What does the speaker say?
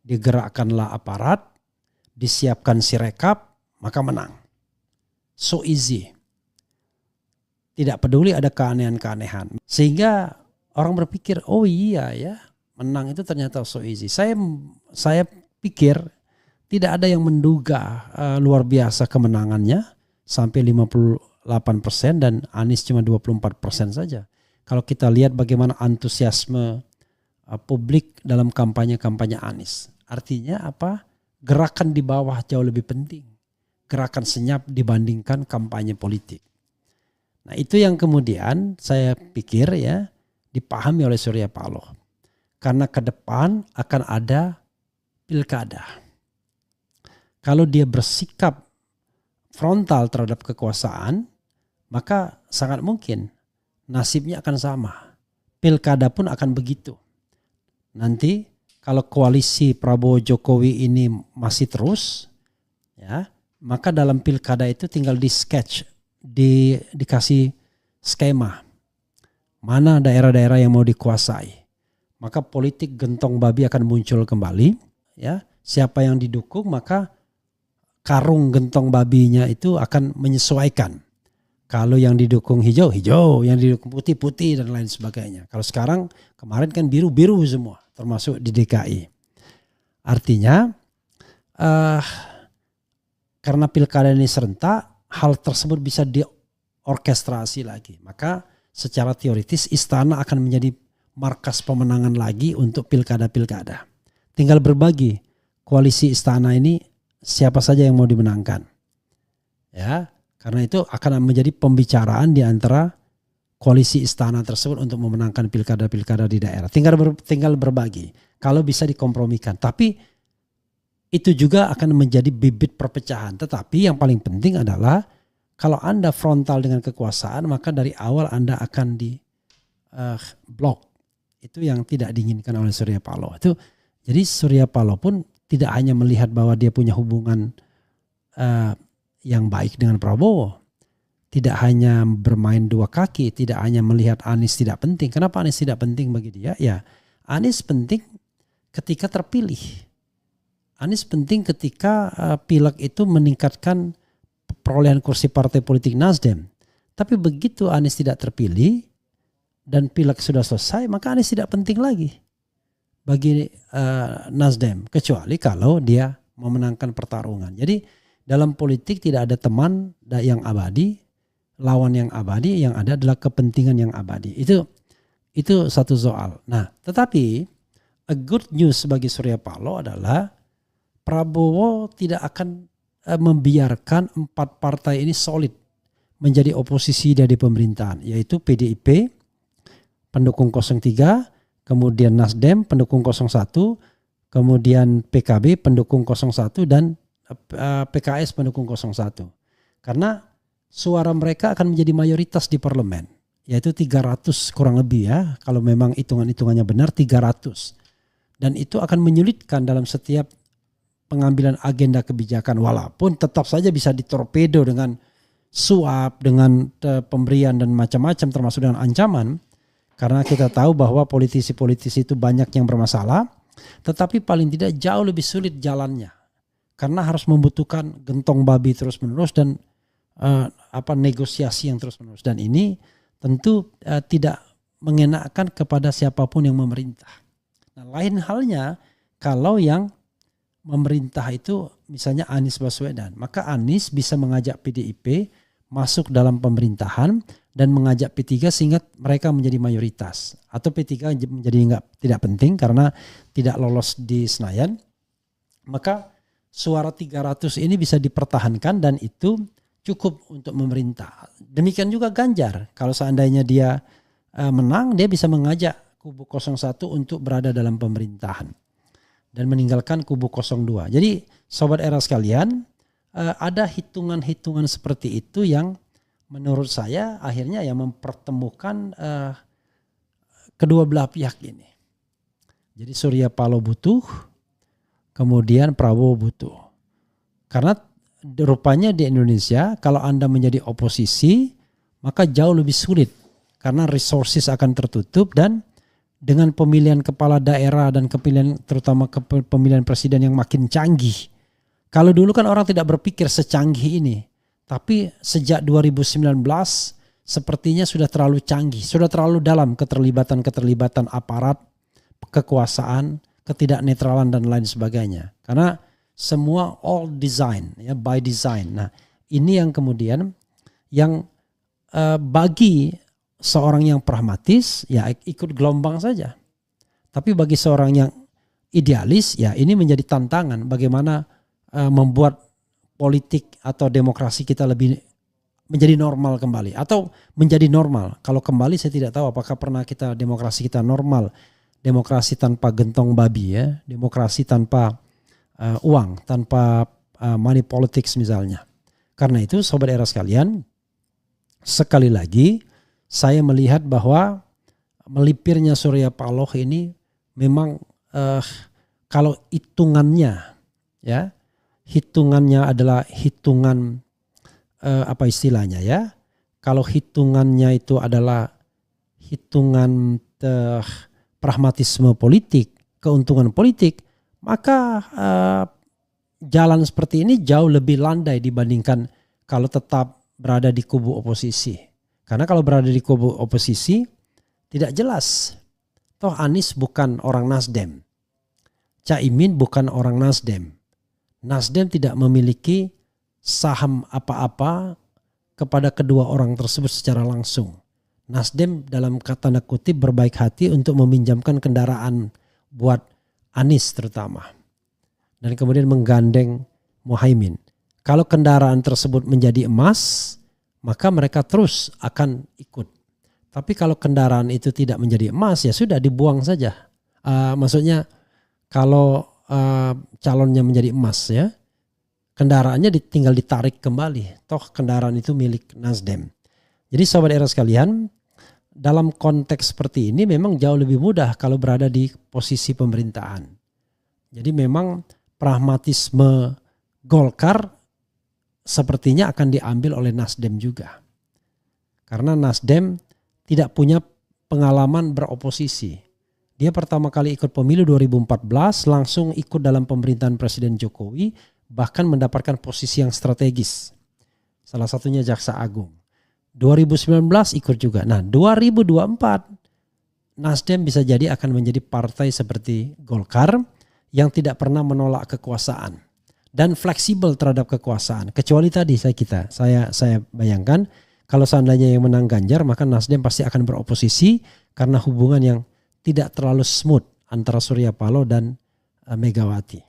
digerakkanlah aparat, disiapkan sirekap, maka menang. So easy. Tidak peduli ada keanehan-keanehan. Sehingga orang berpikir, oh iya ya, menang itu ternyata so easy. Saya pikir tidak ada yang menduga luar biasa kemenangannya sampai 58% dan Anies cuma 24% saja. Kalau kita lihat bagaimana antusiasme publik dalam kampanye-kampanye Anies. Artinya apa? Gerakan di bawah jauh lebih penting. Gerakan senyap dibandingkan kampanye politik. Nah itu yang kemudian saya pikir ya dipahami oleh Surya Paloh. Karena ke depan akan ada pilkada. Kalau dia bersikap frontal terhadap kekuasaan, maka sangat mungkin nasibnya akan sama. Pilkada pun akan begitu. Nanti kalau koalisi Prabowo Jokowi ini masih terus, ya, maka dalam pilkada itu tinggal di sketch, dikasih skema mana daerah-daerah yang mau dikuasai. Maka politik gentong babi akan muncul kembali, ya. Siapa yang didukung maka karung gentong babinya itu akan menyesuaikan. Kalau yang didukung hijau, hijau, yang didukung putih, putih dan lain sebagainya. Kalau sekarang kemarin kan biru, biru semua, termasuk di DKI. Artinya karena pilkada ini serentak, hal tersebut bisa diorkestrasi lagi. Maka secara teoritis istana akan menjadi markas pemenangan lagi untuk pilkada-pilkada. Tinggal berbagi koalisi istana ini siapa saja yang mau dimenangkan. Ya, karena itu akan menjadi pembicaraan di antara koalisi istana tersebut untuk memenangkan pilkada-pilkada di daerah. Tinggal berbagi. Kalau bisa dikompromikan. Tapi itu juga akan menjadi bibit perpecahan. Tetapi yang paling penting adalah kalau Anda frontal dengan kekuasaan, maka dari awal Anda akan di blok. Itu yang tidak diinginkan oleh Surya Paloh. Jadi Surya Paloh pun tidak hanya melihat bahwa dia punya hubungan yang baik dengan Prabowo. Tidak hanya bermain dua kaki, tidak hanya melihat Anies tidak penting. Kenapa Anies tidak penting bagi dia? Ya, Anies penting ketika terpilih. Anies penting ketika pileg itu meningkatkan perolehan kursi partai politik Nasdem. Tapi begitu Anies tidak terpilih dan pileg sudah selesai, maka Anies tidak penting lagi bagi Nasdem. Kecuali kalau dia memenangkan pertarungan. Jadi dalam politik tidak ada teman yang abadi, lawan yang abadi, yang ada adalah kepentingan yang abadi. Itu satu soal. Nah, tetapi a good news bagi Surya Paloh adalah Prabowo tidak akan membiarkan 4 partai ini solid menjadi oposisi dari pemerintahan, yaitu PDIP, pendukung 03, kemudian Nasdem, pendukung 01, kemudian PKB, pendukung 01, dan PKS, pendukung 01. Karena suara mereka akan menjadi mayoritas di parlemen, yaitu 300 kurang lebih ya, kalau memang hitungan-hitungannya benar 300. Dan itu akan menyulitkan dalam setiap pengambilan agenda kebijakan, walaupun tetap saja bisa ditorpedo dengan suap, dengan pemberian dan macam-macam termasuk dengan ancaman. Karena kita tahu bahwa politisi-politisi itu banyak yang bermasalah, tetapi paling tidak jauh lebih sulit jalannya. Karena harus membutuhkan gentong babi terus-menerus dan negosiasi yang terus-menerus. Dan ini tentu tidak mengenakan kepada siapapun yang memerintah. Nah, lain halnya kalau yang memerintah itu misalnya Anies Baswedan, maka Anies bisa mengajak PDIP masuk dalam pemerintahan dan mengajak P3 sehingga mereka menjadi mayoritas, atau P3 menjadi tidak penting karena tidak lolos di Senayan. Maka suara 300 ini bisa dipertahankan dan itu cukup untuk memerintah. Demikian juga Ganjar, kalau seandainya dia menang, dia bisa mengajak kubu 01 untuk berada dalam pemerintahan dan meninggalkan kubu 02. Jadi sobat era sekalian, ada hitungan-hitungan seperti itu yang menurut saya akhirnya yang mempertemukan kedua belah pihak ini. Jadi Surya Paloh butuh, kemudian Prabowo butuh. Karena rupanya di Indonesia kalau Anda menjadi oposisi maka jauh lebih sulit karena resources akan tertutup dan dengan pemilihan kepala daerah dan terutama pemilihan presiden yang makin canggih. Kalau dulu kan orang tidak berpikir secanggih ini, tapi sejak 2019 sepertinya sudah terlalu canggih, sudah terlalu dalam keterlibatan aparat, kekuasaan, ketidaknetralan dan lain sebagainya. Karena semua all design, ya, by design. Nah, ini yang kemudian yang bagi seorang yang pragmatis ya ikut gelombang saja. Tapi bagi seorang yang idealis ya ini menjadi tantangan bagaimana membuat politik atau demokrasi kita lebih menjadi normal kembali atau menjadi normal. Kalau kembali saya tidak tahu apakah pernah demokrasi kita normal. Demokrasi tanpa gentong babi ya, demokrasi tanpa uang, tanpa money politics misalnya. Karena itu sobat era sekalian, sekali lagi saya melihat bahwa melipirnya Surya Paloh ini memang kalau hitungannya ya, hitungannya adalah hitungan apa istilahnya ya? Kalau hitungannya itu adalah hitungan pragmatisme politik, keuntungan politik, maka jalan seperti ini jauh lebih landai dibandingkan kalau tetap berada di kubu oposisi. Karena kalau berada di kubu oposisi tidak jelas. Toh Anies bukan orang Nasdem. Caimin bukan orang Nasdem. Nasdem tidak memiliki saham apa-apa kepada kedua orang tersebut secara langsung. Nasdem dalam tanda kutip berbaik hati untuk meminjamkan kendaraan buat Anies terutama. Dan kemudian menggandeng Muhaimin. Kalau kendaraan tersebut menjadi emas, maka mereka terus akan ikut. Tapi kalau kendaraan itu tidak menjadi emas ya sudah dibuang saja. Maksudnya kalau calonnya menjadi emas ya, kendaraannya tinggal ditarik kembali. Toh kendaraan itu milik Nasdem. Jadi sobat era sekalian, dalam konteks seperti ini memang jauh lebih mudah kalau berada di posisi pemerintahan. Jadi memang pragmatisme Golkar sepertinya akan diambil oleh Nasdem juga. Karena Nasdem tidak punya pengalaman beroposisi. Dia pertama kali ikut pemilu 2014 langsung ikut dalam pemerintahan Presiden Jokowi, bahkan mendapatkan posisi yang strategis. Salah satunya Jaksa Agung. 2019 ikut juga. Nah 2024 Nasdem bisa jadi akan menjadi partai seperti Golkar yang tidak pernah menolak kekuasaan dan fleksibel terhadap kekuasaan. Kecuali tadi saya bayangkan kalau seandainya yang menang Ganjar maka Nasdem pasti akan beroposisi karena hubungan yang tidak terlalu smooth antara Surya Paloh dan Megawati.